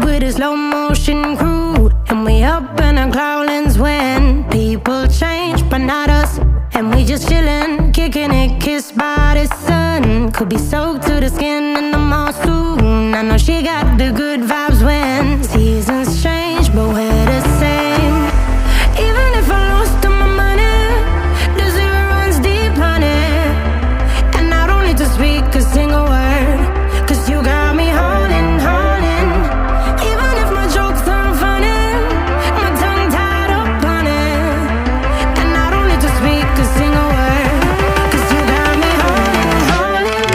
with a slow motion crew, and we up in our cloudlands when people change, but not us. And we just chillin', kicking it, kissed by the sun. Could be soaked to the skin in the mall soon. I know she got the good vibes when seasons change, but we're the same. Even if I lost all my money, the zero runs deep, honey. And I don't need to speak a single word, 'cause you got me haunting, haunting. Even if my jokes aren't funny, my tongue tied up on it. And I don't need to speak a single word, 'cause you got me haunting, haunting.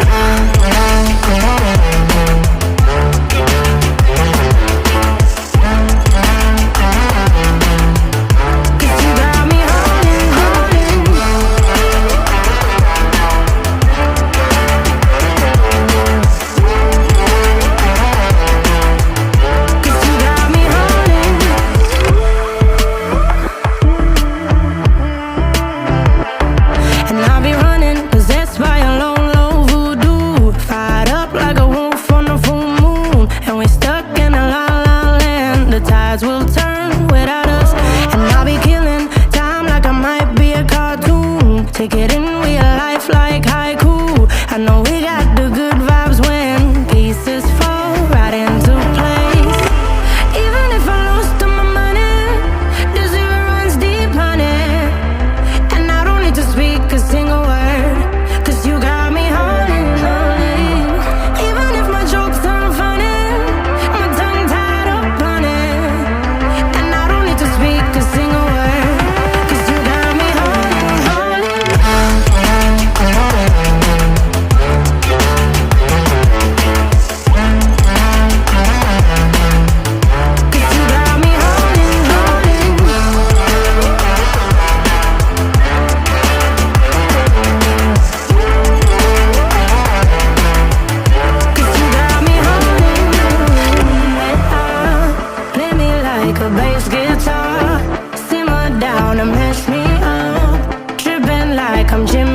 'Cause you got me haunting, haunting. 'Cause you got me haunting. And I'll be running, possessed by a low, low voodoo. Fired up like a wolf on the full moon. And we're stuck in a la la land. The tides will turn without us. And I'll be killing time like I might be a cartoon. Take it in real life like haiku. I know we got the good vibes when pieces fall right into place. Even if I lost all my money, the zero runs deep, honey. And I don't need to speak a single word, 'cause you got me haunting, haunting. Even if my jokes aren't funny, my tongue tied up on it. And I don't need to speak a single word, 'cause you got me haunting, haunting. 'Cause you got me haunting, haunting. 'Cause you got me haunting. Play me like a bass guitar, simmer down and mess me up. Tripping like I'm Jim